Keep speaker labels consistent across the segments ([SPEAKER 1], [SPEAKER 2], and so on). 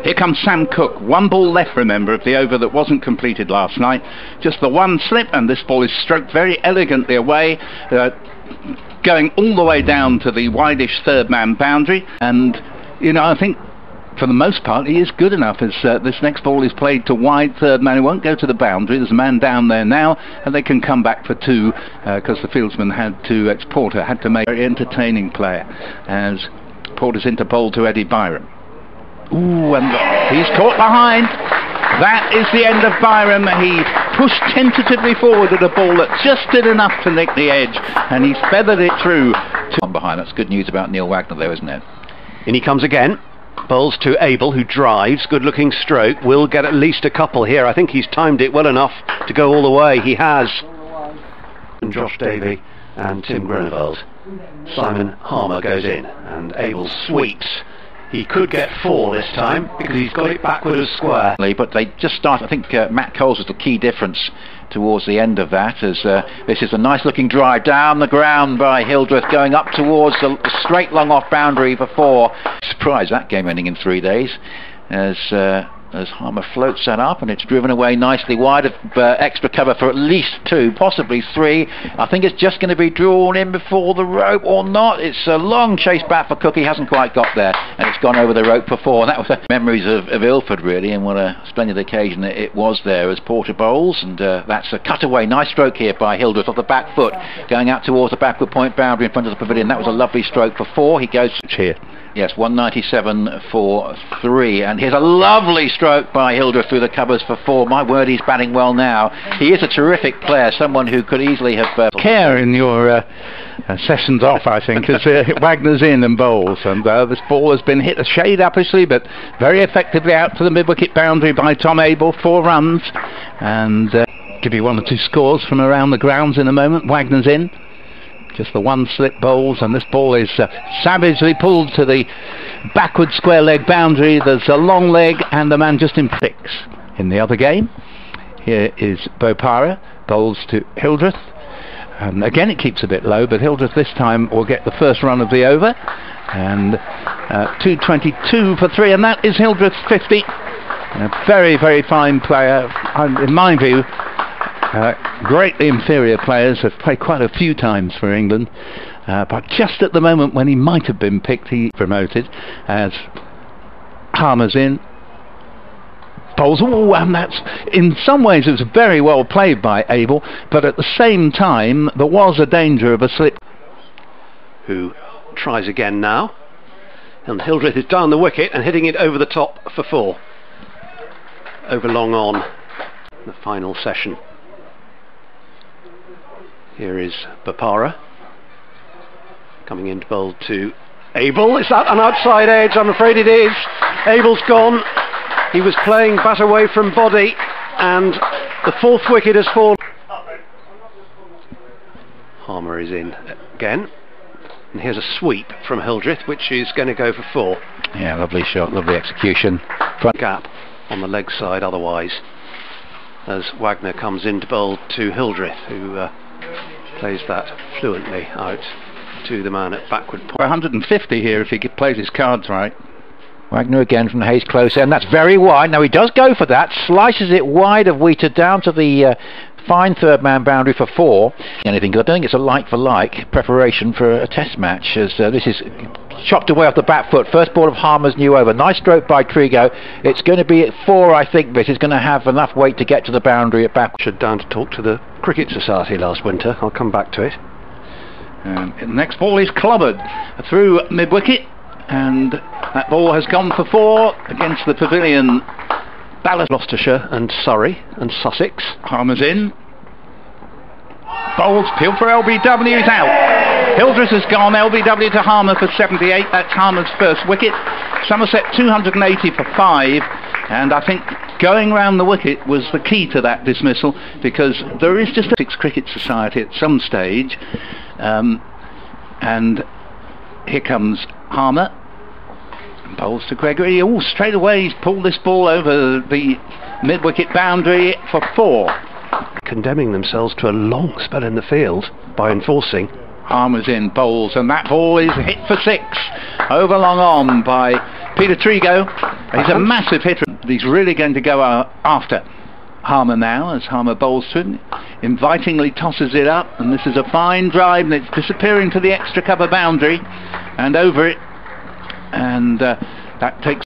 [SPEAKER 1] Here comes Sam Cook. One ball left, remember, of the over that wasn't completed last night. Just the one slip, and this ball is stroked very elegantly away, going all the way down to the wideish third man boundary. And, you know, I think for the most part he is good enough, as this next ball is played to wide third man. It won't go to the boundary. There's a man down there now, and they can come back for two, because the fieldsman Porter had to make a very entertaining player, as Porter's into bowl to Eddie Byram. Ooh, and he's caught behind. That is the end of Byram. He pushed tentatively forward at a ball that just did enough to nick the edge, and he's feathered it through. On behind. That's good news about Neil Wagner, though, isn't it?
[SPEAKER 2] In he comes again. Bowls to Abel, who drives. Good looking stroke. Will get at least a couple here. I think he's timed it well enough to go all the way. He has. And Josh Davey and Tim Greneveld. Simon Harmer goes in, and Abel sweeps. He could get four this time because he's got it backward as square.
[SPEAKER 1] But they just start. I think Matt Coles was the key difference towards the end of that, as this is a nice looking drive down the ground by Hildreth, going up towards the straight long off boundary for four. Surprise, that game ending in 3 days, as Harmer floats that up, and it's driven away nicely wide of extra cover for at least two, possibly three. I think it's just going to be drawn in before the rope, or not. It's a long chase back for Cook. He hasn't quite got there, and it's gone over the rope for four. And that was memories of Ilford, really, and what a splendid occasion it was there as Porter bowls. And that's a cutaway, nice stroke here by Hildreth off the back foot, going out towards the backward point boundary in front of the pavilion. That was a lovely stroke for four. He goes here. Yes, 197 for three, and here's a lovely stroke by Hildreth through the covers for four. My word, he's batting well now. He is a terrific player, someone who could easily have care in your sessions off, I think, as Wagner's in and bowls, and this ball has been hit a shade uppishly, but very effectively out to the mid-wicket boundary by Tom Abel. 4 runs, and give you 1 or 2 scores from around the grounds in a moment. Wagner's in. Just the one slip bowls, and this ball is savagely pulled to the backward square leg boundary. There's a long leg, and the man just in 6. In the other game, here is Bopara, bowls to Hildreth, and again it keeps a bit low, but Hildreth this time will get the first run of the over, and 222 for 3, and that is Hildreth's 50. A very, very fine player, in my view. Greatly inferior players have played quite a few times for England, but just at the moment when he might have been picked, he promoted, as Harmer's in. Bowls, and that's, in some ways it was very well played by Abel, but at the same time there was a danger of a slip.
[SPEAKER 2] Who tries again now, and Hildreth is down the wicket and hitting it over the top for 4. Over long on the final session. Here is Bopara coming in to bowl to Abel. Is that an outside edge? I'm afraid it is. Abel's gone. He was playing bat away from body, and the 4th wicket has fallen. Harmer is in again, and here's a sweep from Hildreth, which is going to go for 4.
[SPEAKER 1] Yeah, lovely shot, lovely execution.
[SPEAKER 2] Front gap on the leg side otherwise, as Wagner comes in to bowl to Hildreth, who plays that fluently out to the man at backward point.
[SPEAKER 1] 150 here if he plays his cards right. Wagner again from the Hayes close end. That's very wide. Now he does go for that, slices it wide of Wheater down to the fine third man boundary for 4. Anything, because I don't think it's a like for like preparation for a test match, as this is chopped away off the back foot. First ball of Harmer's new over. Nice stroke by Trigo. It's going to be at 4, I think. This is going to have enough weight to get to the boundary at back.
[SPEAKER 2] Should down to talk to the Cricket Society last winter. I'll come back to it.
[SPEAKER 1] The next ball is clobbered through mid-wicket, and that ball has gone for 4 against the pavilion. Ballast,
[SPEAKER 2] Gloucestershire and Surrey and Sussex.
[SPEAKER 1] Harmer's in. Bowls, peeled for LBW, is out. Hildreth has gone, LBW to Harmer for 78. That's Harmer's first wicket. Somerset 280 for 5, and I think going round the wicket was the key to that dismissal, because there is just a Cricket Society at some stage, and here comes Harmer. Bowls to Gregory. Oh, straight away he's pulled this ball over the mid-wicket boundary for 4.
[SPEAKER 2] Condemning themselves to a long spell in the field by enforcing.
[SPEAKER 1] Harmer's in, bowls, and that ball is hit for 6. Over long on by Peter Trigo. He's a massive hitter. He's really going to go after Harmer now, as Harmer bowls to him. Invitingly tosses it up, and this is a fine drive, and it's disappearing to the extra cover boundary and over it, and that takes...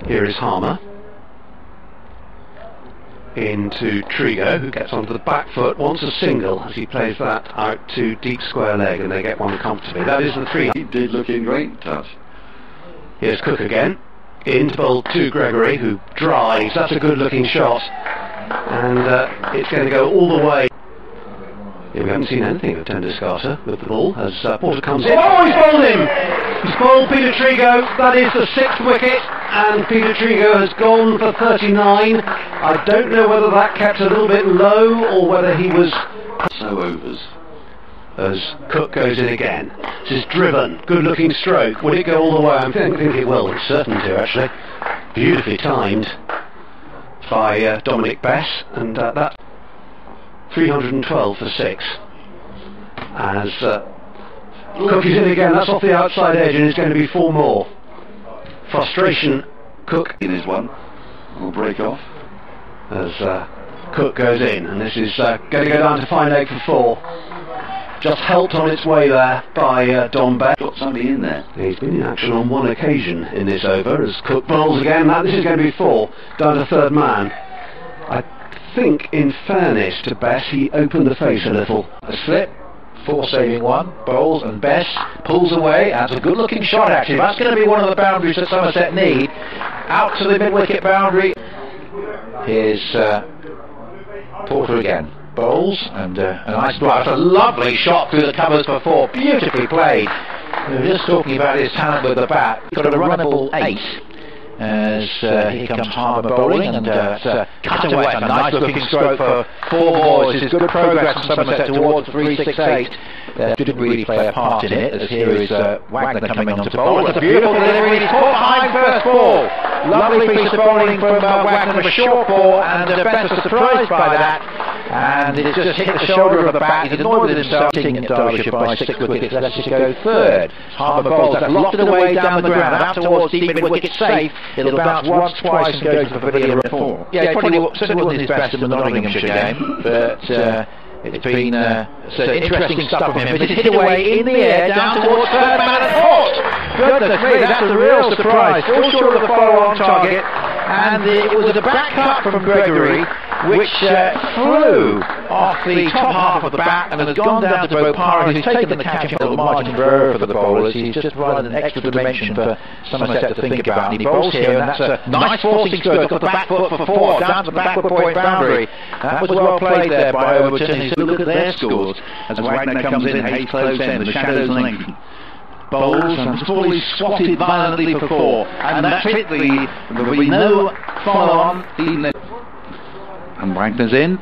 [SPEAKER 2] Here is Harmer into Trigo, who gets onto the back foot, wants a single as he plays that out to deep square leg, and they get one comfortably. That is the 3.
[SPEAKER 3] He did look in great touch.
[SPEAKER 2] Here's Cook again, into bowl to Gregory, who drives. That's a good looking shot, and it's going to go all the way. Yeah, we haven't seen anything of Tender Scarter with the ball as Porter comes in. Oh, he's bowled him! He's bowled Peter Trigo. That is the 6th wicket, and Peter Trigo has gone for 39. I don't know whether that kept a little bit low or whether he was...
[SPEAKER 3] So overs.
[SPEAKER 2] As Cook goes in again. This is driven, good looking stroke. Will it go all the way? I think it will. It's certain to, actually. Beautifully timed by Dominic Bess, and that 312 for 6. As Cook is in again. That's off the outside edge, and it's going to be 4 more. Frustration. Cook
[SPEAKER 3] In his one. Will break off.
[SPEAKER 2] as Cook goes in, and this is going to go down to fine leg for 4. Just helped on its way there by Don Beck.
[SPEAKER 3] Got somebody in there.
[SPEAKER 2] He's been in action on 1 occasion in this over as Cook bowls again. Now this is going to be 4, down to 3rd man. I think, in fairness to Bess, he opened the face a little.
[SPEAKER 1] A slip, 4 saving 1, bowls, and Bess pulls away. That's a good looking shot, actually. That's going to be one of the boundaries that Somerset need. Out to the mid-wicket boundary. Here's Porter again. Bowls, and a nice drive. A lovely shot through the covers for 4. Beautifully played. We were just talking about his talent with the bat. He's got a runnable 8 as here comes Harmer bowling, and cut away. A nice looking stroke for 4 boys. It's good progress from Somerset towards 368. Didn't really play a part in it, as here is Wagner coming on to bowl. It's a beautiful delivery. He's caught behind first ball. Lovely piece of bowling from Wagner, a short ball, and Bess was surprised by that. And it just hit the shoulder of the bat. He's annoyed with himself, taking Derbyshire by 6 wickets. Let's just go 3rd. Harmer bowls that lofted away down the ground, out towards deep mid-wicket safe. It'll bounce once, twice, and go to the pavilion for 4. Yeah, certainly wasn't his best in the Nottinghamshire game, but it's been interesting stuff from him. But it's hit away in the air down towards 3rd man and caught. Goodness me, that's a real surprise. Still short of the follow-on target, and it was a back cut from Gregory, which flew off the top half of the bat and has gone down to Bopara, who's taken the catch a little margin of error for the bowlers. He's just provided an extra dimension for Somerset to think about. And he bowls here, and that's a nice forcing stroke off the back foot for 4, down to the backward point boundary. That was well played there by Overton. He's look at their scores as Wagner comes in, Hayes close end, the shadows lengthen. Bowls and fully swatted violently for 4, and that's it. There'll be no follow-on. And Wagner's in,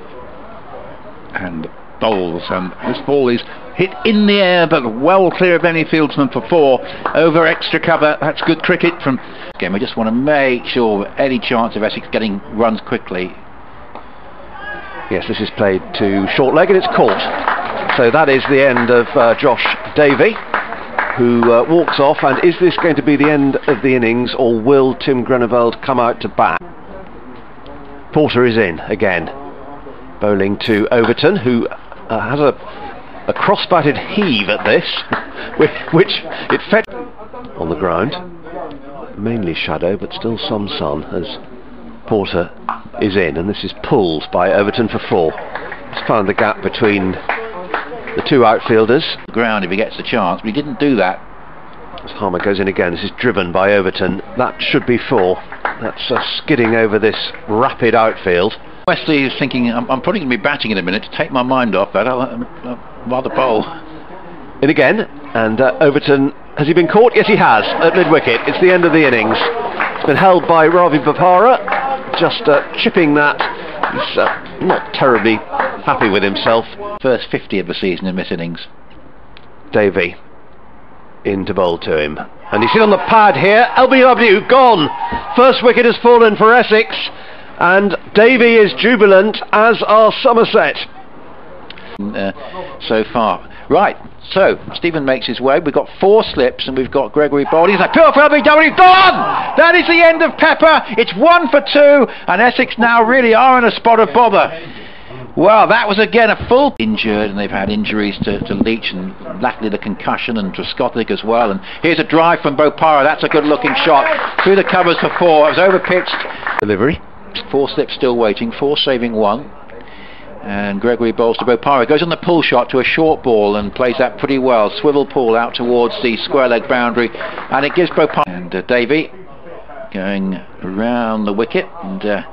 [SPEAKER 1] and bowls, and this ball is hit in the air but well clear of any fieldsman for 4, over extra cover. That's good cricket from... Again, we just want to make sure any chance of Essex getting runs quickly.
[SPEAKER 2] Yes, this is played to short leg and it's caught. So that is the end of Josh Davey, who walks off. And is this going to be the end of the innings, or will Tim Greneveld come out to bat? Porter is in again, bowling to Overton, who has a cross-batted heave at this, which it fed on the ground. Mainly shadow, but still some sun, as Porter is in, and this is pulled by Overton for 4. He's found the gap between the 2 outfielders.
[SPEAKER 1] Ground if he gets the chance, but he didn't do that.
[SPEAKER 2] As Harmer goes in again, this is driven by Overton. That should be 4. That's skidding over this rapid outfield.
[SPEAKER 1] Wesley is thinking, I'm probably going to be batting in a minute to take my mind off that. I'll rather bowl.
[SPEAKER 2] In again, and Overton, has he been caught? Yes, he has, at mid-wicket. It's the end of the innings. It's been held by Ravi Bopara, just chipping that. He's not terribly happy with himself.
[SPEAKER 1] First 50 of the season in this innings.
[SPEAKER 2] Davey in to bowl to him, and you see on the pad here, LBW gone. First wicket has fallen for Essex, and Davey is jubilant, as are Somerset.
[SPEAKER 1] So far, Right, so Stephen makes his way. We've got 4 slips and we've got Gregory Bold. He's like, pure for LBW, gone! That is the end of Pepper. It's 1 for 2, and Essex now really are in a spot of bother. Well, that was again a full injured, and they've had injuries to Leach and latterly the concussion, and Trescothick as well. And here's a drive from Bopara. That's a good looking shot through the covers for 4. It was overpitched.
[SPEAKER 2] Delivery.
[SPEAKER 1] 4 slips still waiting, 4 saving 1. And Gregory bowls to Bopara, goes on the pull shot to a short ball and plays that pretty well. Swivel pull out towards the square leg boundary, and it gives Bopara. And Davey going around the wicket and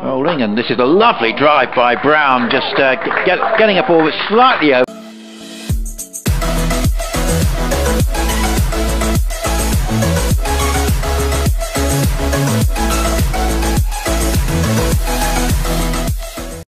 [SPEAKER 1] rolling, and this is a lovely drive by Brown, just getting a ball with slightly over.